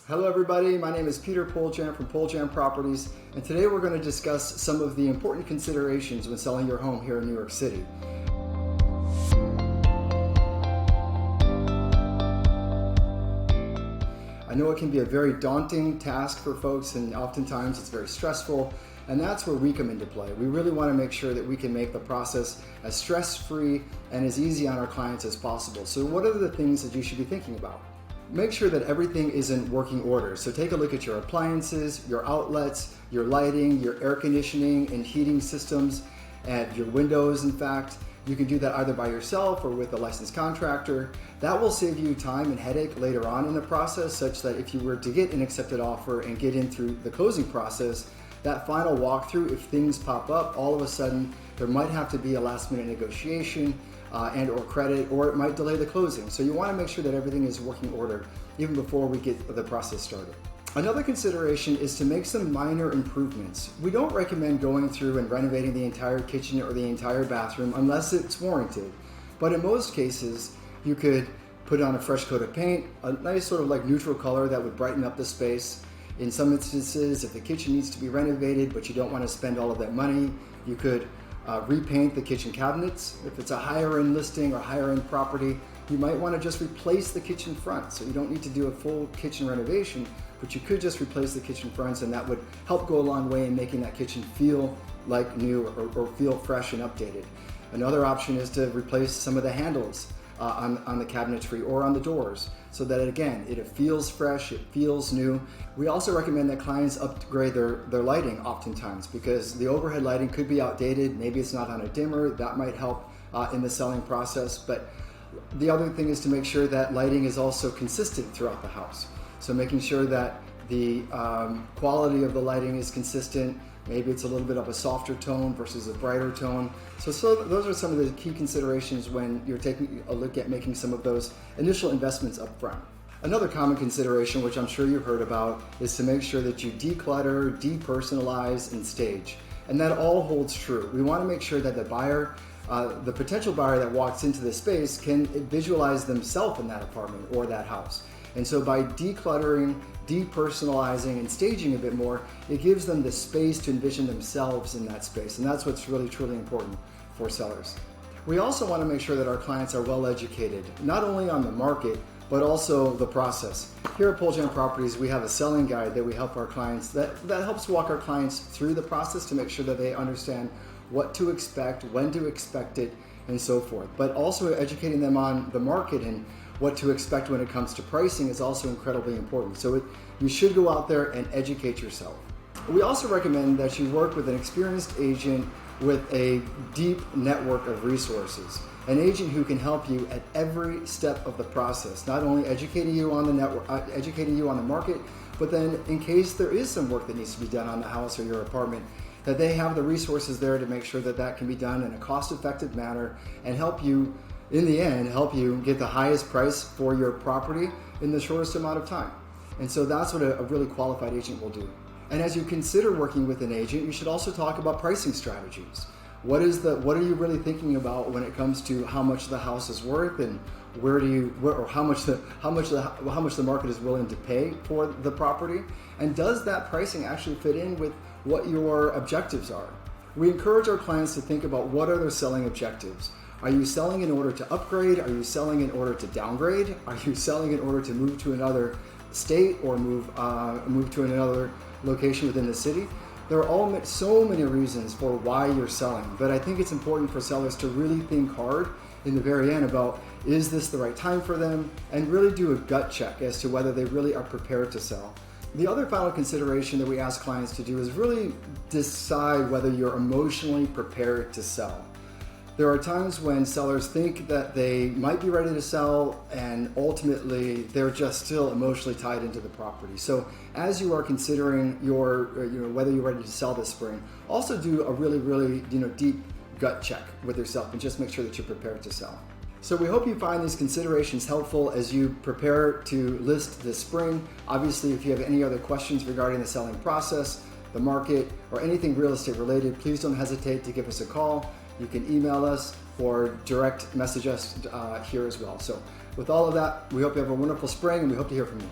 Hello everybody, my name is Peter Poljan from Poljan Properties, and today we're going to discuss some of the important considerations when selling your home here in New York City. I know it can be a very daunting task for folks, and oftentimes it's very stressful, and that's where we come into play. We really want to make sure that we can make the process as stress-free and as easy on our clients as possible. So what are the things that you should be thinking about? Make sure that everything is in working order. So take a look at your appliances, your outlets, your lighting, your air conditioning and heating systems, and your windows, in fact. You can do that either by yourself or with a licensed contractor. That will save you time and headache later on in the process, such that if you were to get an accepted offer and get in through the closing process, that final walkthrough, if things pop up, all of a sudden there might have to be a last minute negotiation and or credit, or it might delay the closing. So you want to make sure that everything is working order even before we get the process started. Another consideration is to make some minor improvements. We don't recommend going through and renovating the entire kitchen or the entire bathroom unless it's warranted. But in most cases, you could put on a fresh coat of paint, a nice sort of like neutral color that would brighten up the space. In some instances, if the kitchen needs to be renovated but you don't want to spend all of that money, you could repaint the kitchen cabinets. If it's a higher end listing or higher end property, you might want to just replace the kitchen front. So you don't need to do a full kitchen renovation, but you could just replace the kitchen fronts, and that would help go a long way in making that kitchen feel like new or feel fresh and updated. Another option is to replace some of the handles on the cabinetry or on the doors, so that again, it feels fresh, it feels new. We also recommend that clients upgrade their lighting oftentimes, because the overhead lighting could be outdated, maybe it's not on a dimmer, that might help in the selling process. But the other thing is to make sure that lighting is also consistent throughout the house. So making sure that the quality of the lighting is consistent. Maybe it's a little bit of a softer tone versus a brighter tone. So those are some of the key considerations when you're taking a look at making some of those initial investments up front. Another common consideration, which I'm sure you've heard about, is to make sure that you declutter, depersonalize, and stage. And that all holds true. We want to make sure that the buyer, the potential buyer that walks into the space, can visualize themselves in that apartment or that house. And so by decluttering, depersonalizing, and staging a bit more, it gives them the space to envision themselves in that space. And that's what's really, truly important for sellers. We also want to make sure that our clients are well educated, not only on the market, but also the process. Here at Poljan Properties, we have a selling guide that we help our clients, that helps walk our clients through the process to make sure that they understand what to expect, when to expect it, and so forth. But also educating them on the market and what to expect when it comes to pricing is also incredibly important. So you should go out there and educate yourself. We also recommend that you work with an experienced agent with a deep network of resources. An agent who can help you at every step of the process, not only educating you on the network, educating you on the market, but then in case there is some work that needs to be done on the house or your apartment, that they have the resources there to make sure that that can be done in a cost-effective manner and help you, in the end, help you get the highest price for your property in the shortest amount of time. And so that's what a really qualified agent will do. And as you consider working with an agent, you should also talk about pricing strategies. What are you really thinking about when it comes to how much the house is worth, and how much the market is willing to pay for the property? And does that pricing actually fit in with what your objectives are? We encourage our clients to think about what are their selling objectives. Are you selling in order to upgrade? Are you selling in order to downgrade? Are you selling in order to move to another state or move to another location within the city? There are all so many reasons for why you're selling, but I think it's important for sellers to really think hard in the very end about, is this the right time for them, and really do a gut check as to whether they really are prepared to sell. The other final consideration that we ask clients to do is really decide whether you're emotionally prepared to sell. There are times when sellers think that they might be ready to sell, and ultimately they're just still emotionally tied into the property. So as you are considering whether you're ready to sell this spring, also do a really deep gut check with yourself and just make sure that you're prepared to sell. So we hope you find these considerations helpful as you prepare to list this spring. Obviously, if you have any other questions regarding the selling process, the market, or anything real estate related, please don't hesitate to give us a call. You can email us or direct message us here as well. So with all of that, we hope you have a wonderful spring, and we hope to hear from you.